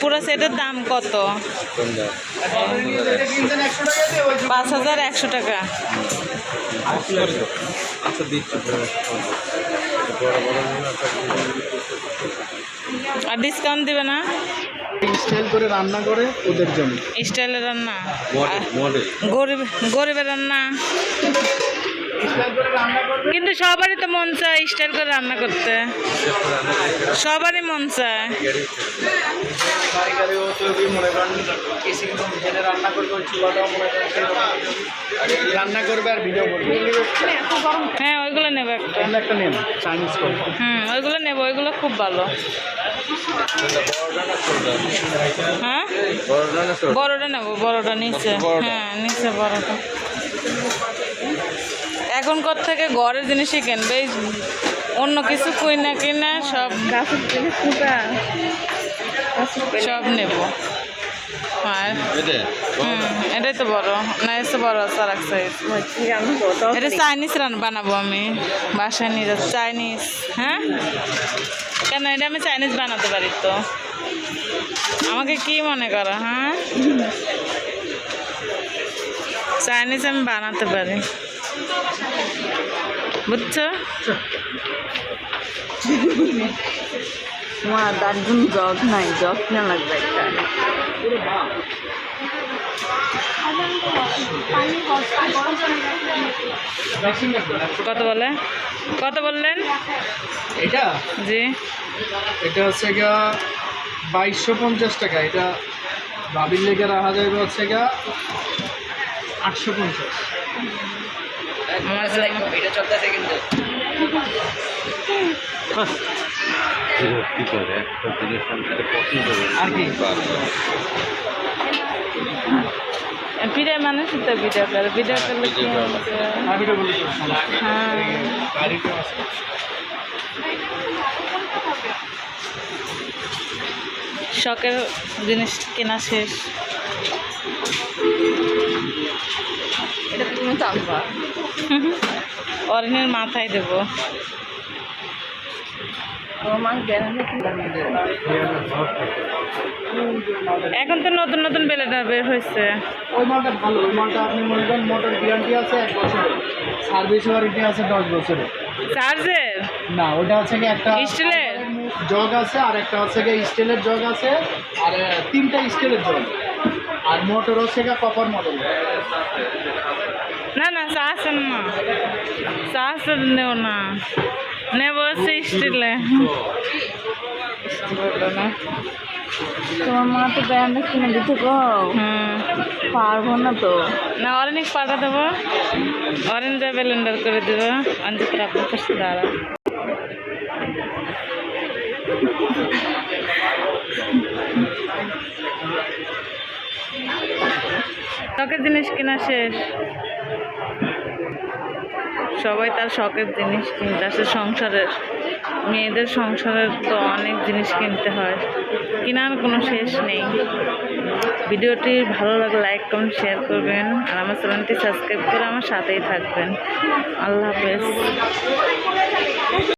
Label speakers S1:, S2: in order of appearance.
S1: পুরো সেটের দাম কত? 5100 টাকা। আর ডিসকাউন্ট দিবে না?
S2: স্টাইল করে রান্না করে ওদের জন্য।
S1: স্টাইলের রান্না, গরিবের রান্না। কিন্তু সবারই তো মন চায় স্টাইল করে রান্না করতে, সবারই মন চায়।
S2: রান্না করবে আর ভিডিও করবে।
S1: হ্যাঁ ওইগুলো নেবো একটা। ওইগুলো নেবো, ওইগুলো খুব ভালো। হ্যাঁ বড়টা নেবো, বড়টা নিচে। হ্যাঁ নিচে বড়টা। এখনকার থেকে ঘরের জিনিসই কিনবে, অন্য কিছু কিনা সব সব নেব। হ্যাঁ এটাই তো বড় না, এসে বড় আছে আর এক সাইজ। এটা চাইনিজ বানাবো আমি বাসায় নিয়ে যাচ্ছি, চাইনিজ। হ্যাঁ কেন, এটা আমি চাইনিজ বানাতে পারি তো, আমাকে কি মনে করো? হ্যাঁ চাইনিজ আমি বানাতে পারি, বুঝছো?
S3: তোমার তার জন্য জগ নাই, জগ কিনা লাগবে একটা।
S1: কত বলে, কত বললেন?
S2: এটা
S1: জি
S2: এটা হচ্ছে গা 2250 টাকা। এটা ভাবির লেগে রাখা যাবে হচ্ছে গা 850।
S3: এটা চলতেছে কিন্তু
S2: আর কি
S1: ভিডিও মানুষ তো ভিডিও করলে কি
S2: আর ভিডিও বলি তো।
S1: হ্যাঁ
S2: বাড়িতে আছে।
S1: শখের জিনিস কেনা শেষ।
S3: এটা তুমি টানবা,
S1: অরিনের মাথায় দেবো।
S3: তোমার জ্ঞান
S1: এখন তো নতুন নতুন বেলেটা বের হয়েছে।
S2: ওই মালটা ভালো, ওই মালটা আপনি মনে করেন মোটর গ্যারান্টি আছে 1 বছরের, সার্ভিস ওয়ারেন্টি আছে 10 বছরের।
S1: চার্জের
S2: না ওটা হচ্ছে কি একটা
S1: স্টিলের
S2: জগ আছে, আর একটা হচ্ছে কি স্টিলের জগ আছে, আর 3টা স্টিলের জগ, আর মোটর হচ্ছে কি কপার মোটর।
S1: না না চার্জের না, চার্জের নেব না, নেব হচ্ছে স্টিলে।
S3: তোমার মা তো ব্যায়ামটা কিনে দিতে গো। পারবো না তো।
S1: না অরেঞ্জ পাঠা দেবো, অরেঞ্জ ব্লেন্ডার করে দেবো। অঞ্জিত আপনার কাছে দাঁড়া। শখের জিনিস কেনা শেষ, সবাই তার শখের জিনিস কিনতে আসে। সংসারের মেয়েদের সংসারের তো অনেক জিনিস কিনতে হয়, কেনার কোনো শেষ নেই। ভিডিওটি ভালো লাগলে লাইক কমেন্ট শেয়ার করবেন, আর আমার চ্যানেলটি সাবস্ক্রাইব করে আমার সাথেই থাকবেন। আল্লাহ হাফেজ।